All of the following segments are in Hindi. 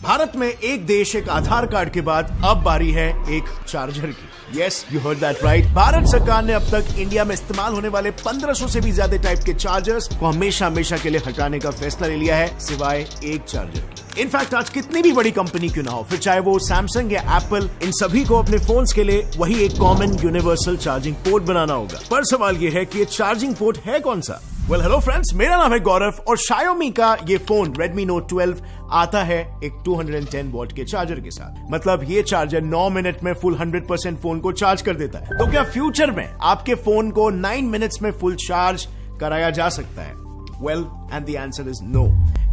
भारत में एक देश एक आधार कार्ड के बाद अब बारी है एक चार्जर की। Yes, you heard that right. Bharat सरकार ने अब तक इंडिया में इस्तेमाल होने वाले 1500 से भी ज्यादा टाइप के चार्जर्स को हमेशा के लिए हटाने का फैसला ले लिया है, सिवाय एक चार्जर की। इनफैक्ट आज कितनी भी बड़ी कंपनी क्यों ना हो, फिर चाहे वो सैमसंग या एप्पल, इन सभी को अपने फोन्स के लिए वही एक कॉमन यूनिवर्सल चार्जिंग पोर्ट बनाना होगा। पर सवाल ये है कि ये चार्जिंग पोर्ट है कौन सा? वेल हेलो फ्रेंड्स, मेरा नाम है गौरव और Xiaomi का ये फोन Redmi Note 12 आता है एक 210 वॉट के चार्जर के साथ। मतलब ये चार्जर 9 मिनट में फुल 100% फोन को चार्ज कर देता है। तो क्या फ्यूचर में आपके फोन को 9 मिनट्स में फुल चार्ज कराया जा सकता है? Well, and the answer is no,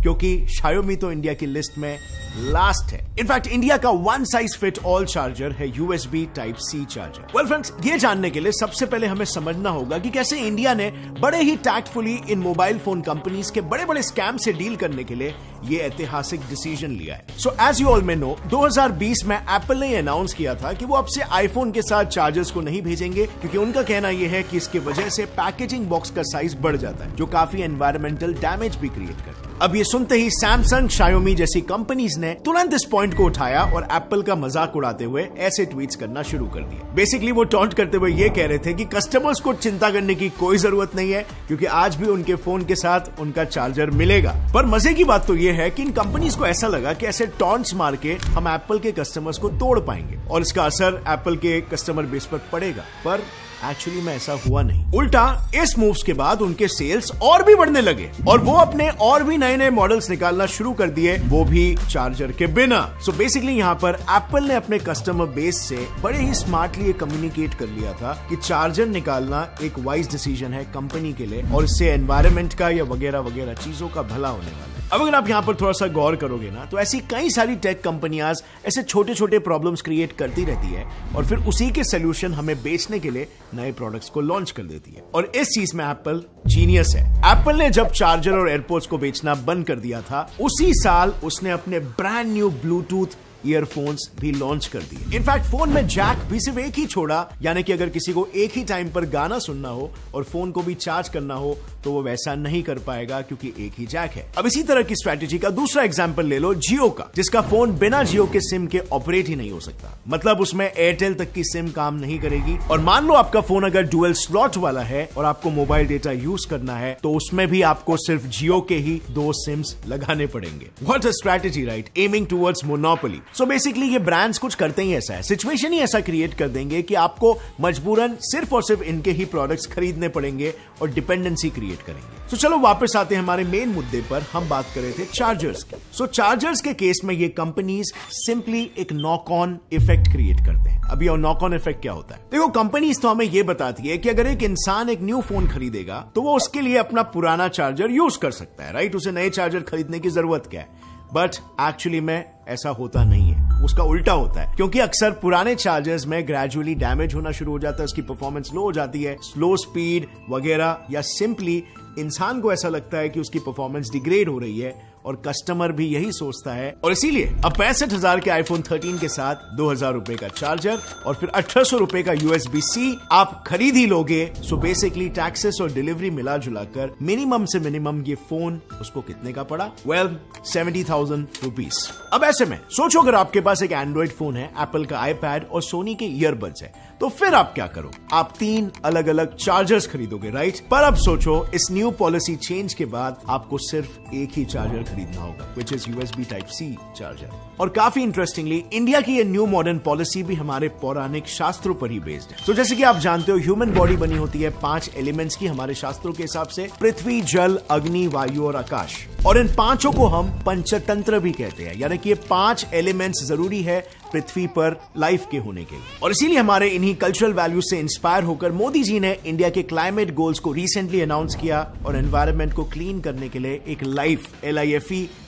क्योंकि Xiaomi तो इंडिया की लिस्ट में लास्ट है। इनफैक्ट इंडिया का one size fit all charger है USB Type-C चार्जर। वेल फ्रेंड्स, ये जानने के लिए सबसे पहले हमें समझना होगा कि कैसे इंडिया ने बड़े ही टैक्टफुली इन मोबाइल फोन कंपनीज के बड़े बड़े स्कैम से डील करने के लिए ये ऐतिहासिक डिसीजन लिया है। So as you all may know, 2020 में एप्पल ने अनाउंस किया था कि वो अब से आईफोन के साथ चार्जर्स को नहीं भेजेंगे, क्योंकि उनका कहना यह है कि इसकी वजह से पैकेजिंग बॉक्स का साइज बढ़ जाता है, जो काफी एनवायरमेंटल डैमेज भी क्रिएट करता है। अब ये सुनते ही सैमसंग, Xiaomi जैसी कंपनीज ने तुरंत इस पॉइंट को उठाया और एप्पल का मजाक उड़ाते हुए ऐसे ट्वीट्स करना शुरू कर दिए। बेसिकली वो टॉन्ट करते हुए ये कह रहे थे कि कस्टमर्स को चिंता करने की कोई जरूरत नहीं है, क्योंकि आज भी उनके फोन के साथ उनका चार्जर मिलेगा। पर मजे की बात तो ये है कि इन कंपनीज को ऐसा लगा कि ऐसे टॉन्ट्स मार के हम एप्पल के कस्टमर्स को तोड़ पाएंगे और इसका असर एप्पल के कस्टमर बेस पर पड़ेगा। पर एक्चुअली में ऐसा हुआ नहीं। उल्टा इस मूव्स के बाद उनके सेल्स और भी बढ़ने लगे और वो अपने और भी नए नए मॉडल्स निकालना शुरू कर दिए, वो भी चार्जर के बिना। सो बेसिकली यहाँ पर एप्पल ने अपने कस्टमर बेस से बड़े ही स्मार्टली कम्युनिकेट कर लिया था कि चार्जर निकालना एक वाइज डिसीजन है कंपनी के लिए और इससे एनवायरमेंट का या वगैरह वगैरह चीजों का भला होने वाला है। अब अगर आप यहाँ पर थोड़ा सा गौर करोगे ना, तो ऐसी कई सारी टेक कंपनियां ऐसे छोटे छोटे प्रॉब्लम्स क्रिएट करती रहती है और फिर उसी के सोल्यूशन हमें बेचने के लिए नए प्रोडक्ट्स को लॉन्च कर देती है। और इस चीज में एप्पल जीनियस है। एप्पल ने जब चार्जर और एयरपोर्ट्स को बेचना बंद कर दिया था, उसी साल उसने अपने ब्रांड न्यू ब्लूटूथ ईयरफोन्स भी लॉन्च कर दिए। इनफैक्ट फोन में जैक भी सिर्फ एक ही छोड़ा, यानी कि अगर किसी को एक ही टाइम पर गाना सुनना हो और फोन को भी चार्ज करना हो तो वो वैसा नहीं कर पाएगा, क्योंकि एक ही जैक है। अब इसी तरह की स्ट्रेटेजी का दूसरा एग्जांपल ले लो जियो का, जिसका फोन बिना जियो के सिम के ऑपरेट ही नहीं हो सकता। मतलब उसमें एयरटेल तक की सिम काम नहीं करेगी। और मान लो आपका फोन अगर डुअल स्लॉट वाला है और आपको मोबाइल डेटा यूज करना है, तो उसमें भी आपको सिर्फ जियो के ही 2 सिम्स लगाने पड़ेंगे। What a strategy, right? Aiming towards monopoly. So basically ये ब्रांड्स कुछ करते ही ऐसा है, सिचुएशन ही ऐसा क्रिएट कर देंगे कि आपको मजबूरन सिर्फ और सिर्फ इनके ही प्रोडक्ट्स खरीदने पड़ेंगे और डिपेंडेंसी क्रिएट करेंगे। तो चलो वापस आते हैं हमारे मेन मुद्दे पर। हम बात कर रहे थे चार्जर्स की। सो चार्जर्स के केस में ये कंपनीज सिंपली एक नॉक ऑन इफेक्ट क्रिएट करते हैं। अभी और नॉक ऑन इफेक्ट क्या होता है? देखो, कंपनीज तो हमें ये बताती है कि अगर एक इंसान एक न्यू फोन खरीदेगा तो वो उसके लिए अपना पुराना चार्जर यूज कर सकता है, राइट? उसे नए चार्जर खरीदने की जरूरत क्या है? बट एक्चुअली में ऐसा होता नहीं है, उसका उल्टा होता है। क्योंकि अक्सर पुराने चार्जर्स में ग्रेजुअली डैमेज होना शुरू हो जाता है, उसकी परफॉर्मेंस लो हो जाती है, स्लो स्पीड वगैरह, या सिंपली इंसान को ऐसा लगता है कि उसकी परफॉर्मेंस डिग्रेड हो रही है और कस्टमर भी यही सोचता है। और इसीलिए अब 65,000 के आईफोन 13 के साथ 2,000 रुपए का चार्जर और फिर 1,800 रुपए का USB-C आप खरीद ही लोगे। सो बेसिकली टैक्सेस और डिलीवरी मिला जुला कर मिनिमम से मिनिमम ये फोन उसको कितने का पड़ा? Well, 70,000 rupees. अब ऐसे में सोचो, अगर आपके पास एक एंड्रॉइड फोन है, एप्पल का आईपैड और सोनी के ईयरबड्स है, तो फिर आप क्या करो? आप 3 अलग अलग चार्जर्स खरीदोगे, राइट? पर अब सोचो, इस न्यू पॉलिसी चेंज के बाद आपको सिर्फ एक ही चार्जर खरीदना होगा, which is USB Type-C charger. और काफी इंटरेस्टिंगली इंडिया की ये न्यू मॉडर्न पॉलिसी भी हमारे पौराणिक शास्त्रों पर ही बेस्ड है। तो जैसे कि आप जानते हो, ह्यूमन बॉडी बनी होती है 5 एलिमेंट्स की हमारे शास्त्रों के हिसाब से: पृथ्वी, जल, अग्नि, वायु और आकाश। और इन 5 को हम पंचतंत्र भी कहते हैं, यानी कि ये 5 एलिमेंट्स जरूरी है पृथ्वी पर लाइफ के होने के लिए। और इसीलिए हमारे इन्हीं कल्चरल वैल्यूज से इंस्पायर होकर मोदी जी ने इंडिया के क्लाइमेट गोल्स को रिसेंटली अनाउंस किया और एनवायरनमेंट को क्लीन करने के लिए एक LIFE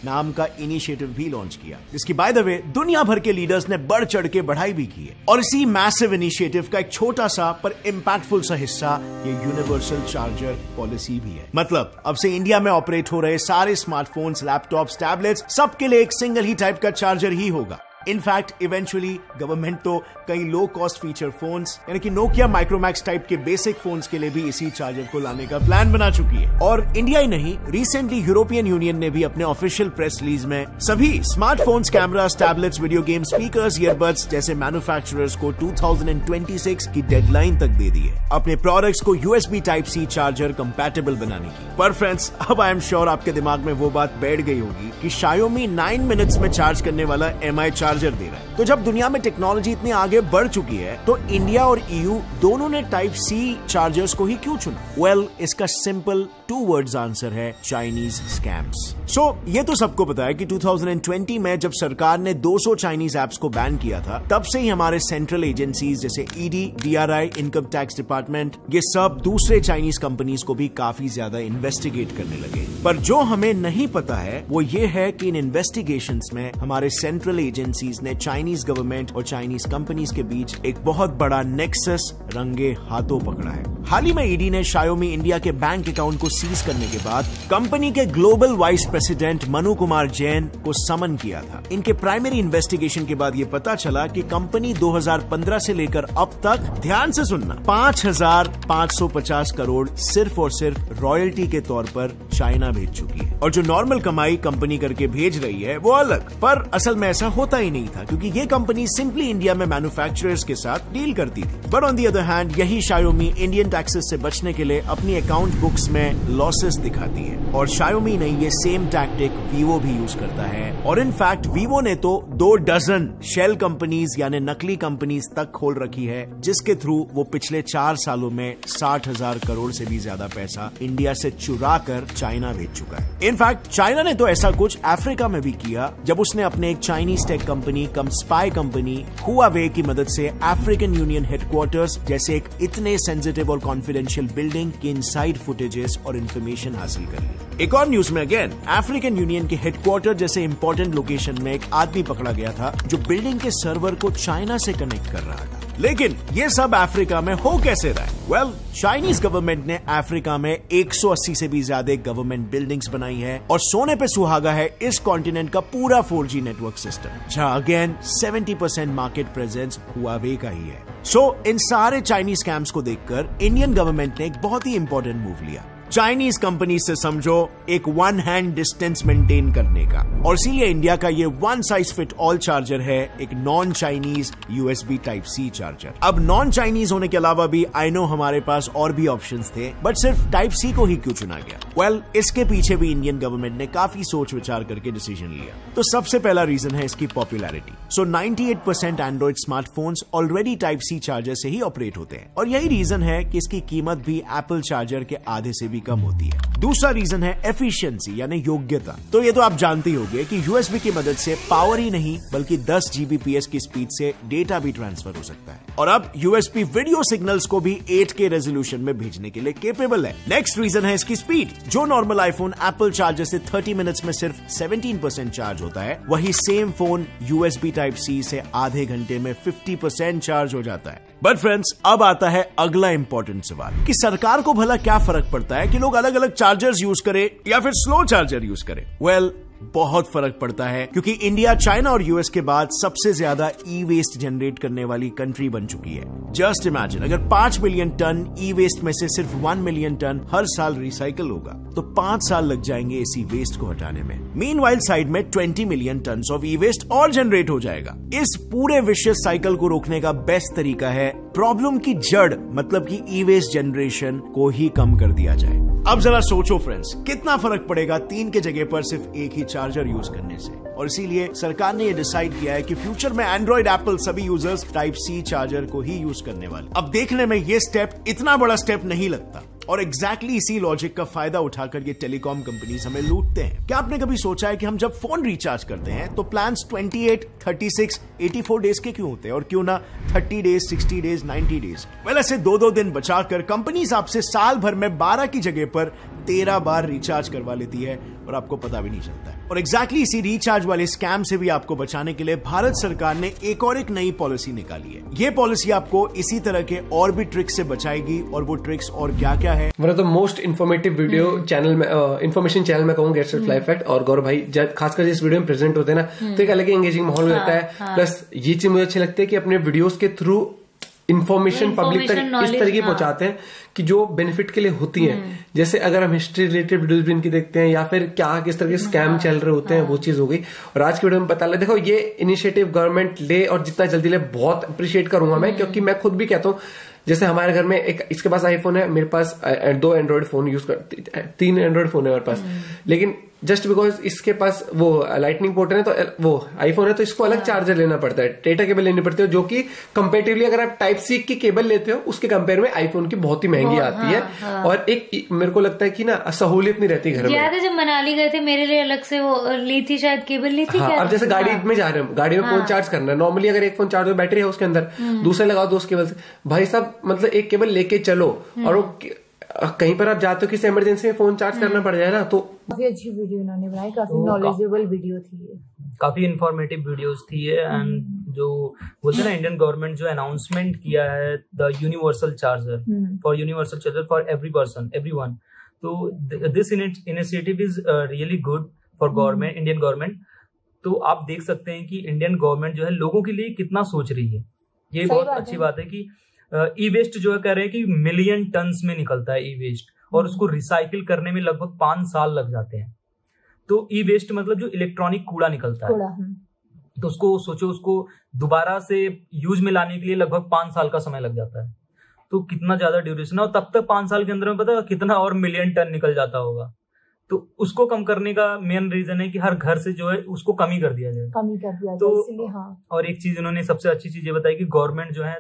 नाम का इनिशिएटिव भी लॉन्च किया, जिसकी बाय द वे दुनिया भर के लीडर्स ने बढ़ चढ़ के बढ़ाई भी की है। और इसी मैसिव इनिशिएटिव का एक छोटा सा पर इंपैक्टफुल सा हिस्सा ये यूनिवर्सल चार्जर पॉलिसी भी है। मतलब अब से इंडिया में ऑपरेट हो रहे सारे स्मार्टफोन्स, लैपटॉप्स, टैबलेट्स, सबके लिए एक सिंगल ही टाइप का चार्जर ही होगा। इनफैक्ट इवेंचुअली गवर्नमेंट तो कई लो कॉस्ट फीचर फोन्स यानी कि नोकिया माइक्रोमैक्स टाइप के बेसिक फोन्स के लिए भी इसी चार्जर को लाने का प्लान बना चुकी है। और इंडिया ही नहीं, रिसेंटली यूरोपियन यूनियन ने भी अपने ऑफिशियल प्रेस रिलीज में सभी smartphones, cameras, tablets, video game, speakers, earbuds जैसे मैन्युफैक्चरर्स को 2026 की डेडलाइन तक दे दी है अपने प्रोडक्ट्स को USB Type-C चार्जर कंपैटिबल बनाने की। पर फ्रेंड्स, अब आई एम श्योर आपके दिमाग में वो बात बैठ गई होगी कि Xiaomi 9 मिनट्स में चार्ज करने वाला MI चार्जर दे रहा है। तो जब दुनिया में टेक्नोलॉजी इतनी आगे बढ़ चुकी है तो इंडिया और EU दोनों ने Type-C चार्जर्स को ही क्यों चुना? वेल, इसका सिंपल 2 वर्ड्स आंसर है चाइनीज स्कैम्स। ये तो सबको पता है कि 2020 में जब सरकार ने 200 चाइनीज ऐप्स को बैन किया था, तब से ही हमारे सेंट्रल एजेंसीज जैसे ED, DRI, income tax department, ये सब दूसरे चाइनीज कंपनीज को भी काफी ज्यादा इन्वेस्टिगेट करने लगे। पर जो हमें नहीं पता है वो ये है कि इन इन्वेस्टिगेशंस में हमारे सेंट्रल एजेंसीज ने चाइनीज गवर्नमेंट और चाइनीज कंपनीज के बीच एक बहुत बड़ा नेक्सस रंगे हाथों पकड़ा है। हाल ही में ED ने Xiaomi इंडिया के बैंक अकाउंट को सीज करने के बाद कंपनी के global vice president Manu Kumar Jain को समन किया था। इनके प्राइमरी इन्वेस्टिगेशन के बाद ये पता चला कि कंपनी 2015 से लेकर अब तक, ध्यान से सुनना, 5,550 करोड़ सिर्फ और सिर्फ रॉयल्टी के तौर पर चाइना भेज चुकी है। और जो नॉर्मल कमाई कंपनी करके भेज रही है वो अलग, पर असल में ऐसा होता ही नहीं था क्योंकि ये कंपनी सिंपली इंडिया में मैन्युफैक्चरर्स के साथ डील करती थी। But on the other hand यही Xiaomi इंडियन टैक्सेस से बचने के लिए अपनी अकाउंट बुक्स में लॉसेस दिखाती है। और Xiaomi नहीं, ये सेम टैक्टिक Vivo भी यूज करता है। और इनफैक्ट Vivo ने तो 2 डजन शेल कंपनीज यानी नकली कंपनीज तक खोल रखी है, जिसके थ्रू वो पिछले 4 सालों में 60,000 करोड़ से भी ज्यादा पैसा इंडिया से चुरा कर चाइना भेज चुका है। इनफैक्ट चाइना ने तो ऐसा कुछ अफ्रीका में भी किया जब उसने अपने एक चाइनीज टेक कंपनी कम स्पाई कंपनी हुआवे की मदद से अफ्रीकन यूनियन हेडक्वार्टर्स जैसे एक इतने सेंसिटिव और कॉन्फिडेंशियल बिल्डिंग के इनसाइड फुटेजेस और इन्फॉर्मेशन हासिल कर ली। एक और न्यूज में अगेन अफ्रीकन यूनियन के हेडक्वार्टर जैसे इंपॉर्टेंट लोकेशन में एक आदमी पकड़ा गया था जो बिल्डिंग के सर्वर को चाइना से कनेक्ट कर रहा था। लेकिन ये सब अफ्रीका में हो कैसे रहा है? वेल, चाइनीज गवर्नमेंट ने अफ्रीका में 180 से भी ज्यादा गवर्नमेंट बिल्डिंग्स बनाई है और सोने पे सुहागा है इस कॉन्टिनेंट का पूरा 4G नेटवर्क सिस्टम, जहां अगेन 70% मार्केट प्रेजेंस हुआवे का ही है। इन सारे चाइनीज स्कैम्स को देखकर इंडियन गवर्नमेंट ने एक बहुत ही इंपॉर्टेंट मूव लिया, चाइनीज कंपनी से समझो एक 1 हैंड डिस्टेंस मेंटेन करने का। और इसीलिए इंडिया का ये 1 साइज फिट ऑल चार्जर है एक non Chinese USB Type-C charger. अब नॉन चाइनीज होने के अलावा भी आई नो हमारे पास और भी ऑप्शंस थे, बट सिर्फ Type-C को ही क्यों चुना गया? वेल, इसके पीछे भी इंडियन गवर्नमेंट ने काफी सोच विचार करके डिसीजन लिया। तो सबसे पहला रीजन है इसकी popularity. 98% Android smartphones already Type-C charger से ही ऑपरेट होते हैं और यही रीजन है कि इसकी कीमत भी एप्पल चार्जर के आधे से भी कम होती है। दूसरा रीजन है एफिशिएंसी यानी योग्यता। तो ये तो आप जानते ही होंगे कि USB की मदद से पावर ही नहीं बल्कि 10 Gbps की स्पीड से डेटा भी ट्रांसफर हो सकता है। और अब USB वीडियो सिग्नल्स को भी 8K रेजोल्यूशन में भेजने के लिए केपेबल है। नेक्स्ट रीजन है इसकी स्पीड। जो नॉर्मल आईफोन एप्पल चार्जर से 30 मिनट्स में सिर्फ 17% चार्ज होता है, वही सेम फोन USB Type-C से आधे घंटे में 50% चार्ज हो जाता है। बट फ्रेंड्स, अब आता है अगला इंपॉर्टेंट सवाल कि सरकार को भला क्या फर्क पड़ता है कि लोग अलग अलग चार्जर्स यूज करें या फिर स्लो चार्जर यूज करें? वेल, बहुत फर्क पड़ता है क्योंकि इंडिया चाइना और US के बाद सबसे ज्यादा ई-वेस्ट जनरेट करने वाली कंट्री बन चुकी है। जस्ट इमेजिन, अगर 5 मिलियन टन ई-वेस्ट में से सिर्फ 1 मिलियन टन हर साल रिसाइकल होगा तो 5 साल लग जाएंगे इसी वेस्ट को हटाने में। मीनवाइल साइड में 20 मिलियन टन ऑफ ई-वेस्ट और जनरेट हो जाएगा। इस पूरे विशियस साइकिल को रोकने का बेस्ट तरीका है प्रॉब्लम की जड़ मतलब की ई-वेस्ट जनरेशन को ही कम कर दिया जाए। अब जरा सोचो फ्रेंड्स, कितना फर्क पड़ेगा 3 के जगह पर सिर्फ एक ही चार्जर यूज करने से। और इसीलिए सरकार ने यह डिसाइड किया है कि फ्यूचर में एंड्रॉइड, एप्पल सभी यूजर्स Type-C चार्जर को ही यूज करने वाले। अब देखने में ये स्टेप इतना बड़ा स्टेप नहीं लगता और एग्जैक्टली इसी लॉजिक का फायदा उठाकर ये टेलीकॉम कंपनीज हमें लूटते हैं। क्या आपने कभी सोचा है कि हम जब फोन रिचार्ज करते हैं तो प्लान्स 28, 36, 84 डेज के क्यों होते हैं और क्यों ना 30 डेज, 60 डेज, 90 डेज? वेल, ऐसे 2-2 दिन बचाकर कंपनीज आपसे साल भर में 12 की जगह पर 13 बार रिचार्ज करवा लेती है और आपको पता भी नहीं चलता है। और एग्जैक्टली इसी रिचार्ज वाले स्कैम से भी आपको बचाने के लिए भारत सरकार ने एक नई पॉलिसी निकाली है। ये पॉलिसी आपको इसी तरह के और भी ट्रिक्स से बचाएगी, और वो ट्रिक्स और क्या क्या है। One of the most informative video channel में, इन्फॉर्मेशन चैनल में कहूँ गेट सेट फ्लाई फैक्ट, और गौरव भाई खासकर जिस वीडियो में प्रेजेंट होते हैं ना, तो एक अलग ही एंगेजिंग माहौल रहता है। प्लस ये चीज मुझे अच्छी लगती है कि अपने वीडियोस के थ्रू इन्फॉर्मेशन पब्लिक तक इस तरीके पहुंचाते हैं कि जो बेनिफिट के लिए होती है। जैसे अगर हम हिस्ट्री रिलेटेड वीडियोस भी इनकी देखते हैं, या फिर क्या किस तरह के स्कैम चल रहे होते हैं, वो चीज हो गई। और आज की वीडियो में पता लगा, देखो ये इनिशिएटिव गवर्नमेंट ले और जितना जल्दी ले बहुत अप्रिशिएट करूंगा मैं, क्योंकि मैं खुद भी कहता हूँ, जैसे हमारे घर में एक इसके पास आईफोन है, मेरे पास 2 एंड्रॉइड फोन यूज कर 3 एंड्रॉइड फोन है मेरे पास, लेकिन जस्ट बिकॉज इसके पास वो लाइटनिंग पोर्ट है तो वो आईफोन है, तो इसको अलग चार्जर लेना पड़ता है, डेटा केबल लेनी पड़ती है, जो कि कंपेरेटिवली अगर आप टाइप सी की केबल लेते हो उसके कंपेयर में आईफोन की बहुत ही महंगी आती है। और एक मेरे को लगता है कि ना सहूलियत नहीं रहती घर में। याद है जब मनाली गए थे, मेरे लिए अलग से वो ली थी, शायद केबल ली थी। अब जैसे गाड़ी में जा रहे हैं, गाड़ी में फोन चार्ज करना है, नॉर्मली अगर एक फोन चार्ज हो, बैटरी है उसके अंदर, दूसरे लगाओ दो उस केबल से, भाई साहब मतलब एक केबल लेके चलो, और वो कहीं पर आप जाते हो किसी इमरजेंसी में फोन चार्ज करना पड़ जाए ना। तो काफी अच्छी वीडियो इन्होंने बनाई, काफी नॉलेजेबल वीडियो थी, काफी इंफॉर्मेटिव वीडियोस थी। एंड जो बोलते हैं ना, इंडियन गवर्नमेंट जो अनाउंसमेंट किया है, the universal charger for every person, everyone, तो this initiative is really good for government, Indian government. तो आप देख सकते हैं कि इंडियन गवर्नमेंट जो है लोगों के लिए कितना सोच रही है। ये बहुत अच्छी बात है कि ई वेस्ट जो है कह रहे हैं कि मिलियन टन्स में निकलता है ई वेस्ट, और उसको रिसाइकिल करने में लगभग 5 साल लग जाते हैं। तो ई वेस्ट मतलब जो इलेक्ट्रॉनिक कूड़ा निकलता है, तो उसको सोचो, उसको दोबारा से यूज में लाने के लिए लगभग 5 साल का समय लग जाता है। तो कितना ज्यादा ड्यूरेशन है, और तब तक 5 साल के अंदर में पता कितना और मिलियन टन निकल जाता होगा। तो उसको कम करने का मेन रीजन है कि हर घर से जो है उसको कमी कर दिया जाए। तो और एक चीज इन्होंने सबसे अच्छी चीज ये बताई कि गवर्नमेंट जो है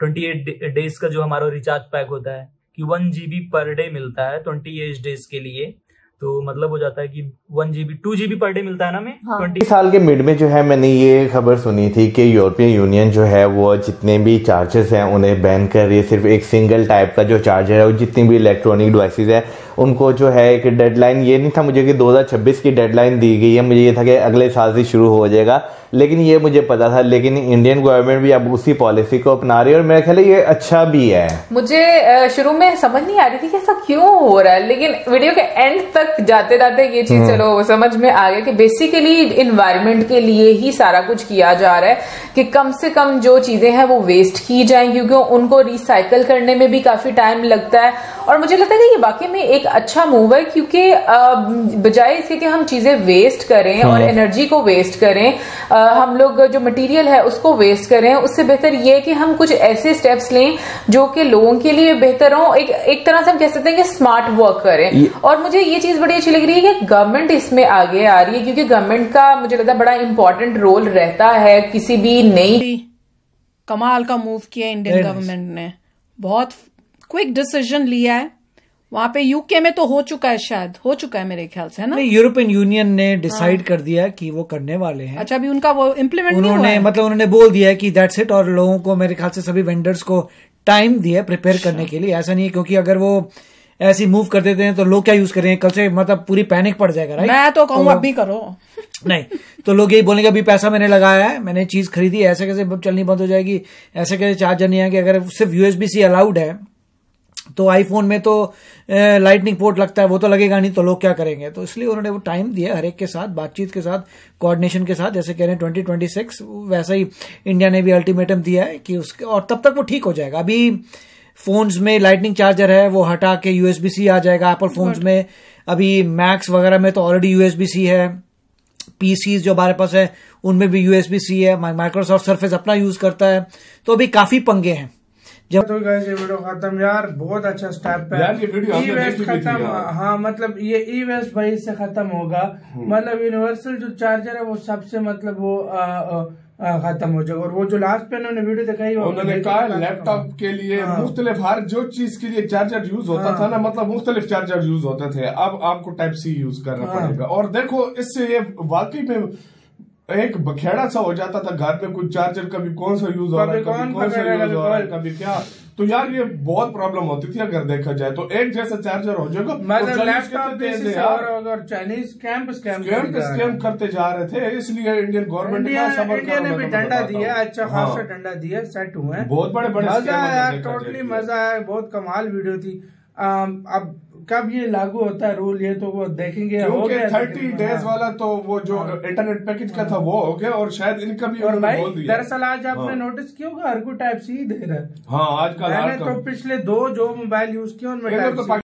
28 डेज का जो हमारा रिचार्ज पैक होता है कि 1 GB पर डे मिलता है 28 डेज के लिए। तो मतलब हो जाता है कि 1 GB 2 GB पर डे मिलता है ना हमें। 20 साल के मिड में जो है मैंने ये खबर सुनी थी कि यूरोपियन यूनियन जो है वो जितने भी चार्जर्स हैं उन्हें बैन कर रही है। सिर्फ एक सिंगल टाइप का जो चार्जर है, वो जितनी भी इलेक्ट्रॉनिक डिवाइसेस है उनको जो है एक डेडलाइन, ये नहीं था मुझे कि 2026 की डेडलाइन दी गई है, मुझे ये था कि अगले साल से शुरू हो जाएगा, लेकिन ये मुझे पता था। लेकिन इंडियन गवर्नमेंट भी अब उसी पॉलिसी को अपना रही है, और मेरा ख्याल है ये अच्छा भी है। मुझे शुरू में समझ नहीं आ रही थी कि ऐसा क्यों हो रहा है, लेकिन वीडियो के एंड तक जाते जाते ये चीज चलो समझ में आ गया कि बेसिकली इन्वायरमेंट के लिए ही सारा कुछ किया जा रहा है कि कम से कम जो चीजें हैं वो वेस्ट की जाएं, क्योंकि उनको रिसाइकल करने में भी काफी टाइम लगता है। और मुझे लगता है कि ये वाकई में एक अच्छा मूव है, क्योंकि बजाय इसके कि हम चीजें वेस्ट करें और एनर्जी को वेस्ट करें, हम लोग जो मटेरियल है उसको वेस्ट करें, उससे बेहतर ये है कि हम कुछ ऐसे स्टेप्स लें जो कि लोगों के लिए बेहतर हो। एक तरह से हम कह सकते हैं कि स्मार्ट वर्क करें। और मुझे ये चीज बड़ी अच्छी लग रही है कि गवर्नमेंट इसमें आगे आ रही है, क्योंकि गवर्नमेंट का मुझे लगता है बड़ा इंपॉर्टेंट रोल रहता है किसी भी नई। कमाल का मूव किया इंडियन गवर्नमेंट ने, बहुत क्विक डिसीजन लिया है। वहां पे यूके में तो हो चुका है, शायद हो चुका है मेरे ख्याल से, है ना? यूरोपियन यूनियन ने डिसाइड कर दिया कि वो करने वाले हैं। अच्छा, अभी उनका वो इम्प्लीमेंट नहीं हुआ है? मतलब उन्होंने बोल दिया है कि दैट्स इट, और लोगों को मेरे ख्याल से सभी वेंडर्स को टाइम दिया प्रिपेयर करने के लिए। ऐसा नहीं है क्योंकि अगर वो ऐसी मूव कर देते हैं तो लोग क्या यूज करेंगे कल से, मतलब पूरी पैनिक पड़ जाएगा। राइट, मैं तो कहूँ अभी करो। नहीं तो लोग यही बोलेंगे अभी पैसा मैंने लगाया है, मैंने चीज खरीदी, ऐसे कैसे चलनी बंद हो जाएगी, ऐसे कैसे चार्जर नहीं आएंगे। अगर सिर्फ USB-C अलाउड है तो आईफोन में तो लाइटनिंग पोर्ट लगता है, वो तो लगेगा नहीं, तो लोग क्या करेंगे। तो इसलिए उन्होंने वो टाइम दिया हर एक के साथ, बातचीत के साथ, कोऑर्डिनेशन के साथ, जैसे कह रहे हैं 2026, वैसा ही इंडिया ने भी अल्टीमेटम दिया है कि उसके, और तब तक वो ठीक हो जाएगा। अभी फोन्स में लाइटनिंग चार्जर है वो हटा के USB-C आ जाएगा। एप्पल फोन्स में अभी मैक्स वगैरह में तो ऑलरेडी USB-C है, PCs जो हमारे पास है उनमें भी USB-C है, माइक्रोसॉफ्ट सर्फेस अपना यूज करता है, तो अभी काफी पंगे हैं। तो गाइस ये वीडियो खत्म यार, बहुत अच्छा स्टेप है यार, ये वीडियो ई वेस्ट खत्म। हाँ मतलब ये ई वेस्ट भाई से खत्म होगा, मतलब यूनिवर्सल जो चार्जर है वो सबसे मतलब वो खत्म हो जाएगा। और वो जो लास्ट पे उन्होंने वीडियो दिखाई, उन्होंने कहा लैपटॉप के लिए मुख्तलिफ हर जो चीज के लिए चार्जर यूज होता था ना, मतलब मुख्तलिफ चार्जर यूज होते थे, अब आपको टाइप C यूज करना पड़ेगा। और देखो इससे ये वाकई में एक बखेड़ा सा हो जाता था घर में, कुछ चार्जर कभी कौन सा यूज हो रहा है, कभी कौन सा यूज हो रहा है, कभी क्या। तो यार ये बहुत प्रॉब्लम होती थी अगर देखा जाए तो। एक जैसा चार्जर हो जाएगा, लैपटॉप चाइनीज स्कैम करते जा रहे थे, इसलिए इंडियन गवर्नमेंट इंडिया ने भी डंडा दिया, अच्छा खासा डंडा दिया, सेट हुए हैं, बहुत बड़े मजा आया, टोटली मजा आया, बहुत कमाल वीडियो थी। अब कब ये लागू होता है रूल, ये तो वो देखेंगे। क्योंकि 30 डेज वाला तो वो जो इंटरनेट पैकेज का था वो हो गया, और शायद इनका भी उन्होंने बोल दिया। दरअसल आज आपने नोटिस किया होगा हर कोई टाइप सी दे रहा है। हाँ, आजकल मैंने तो पिछले 2 जो मोबाइल यूज किया उनमें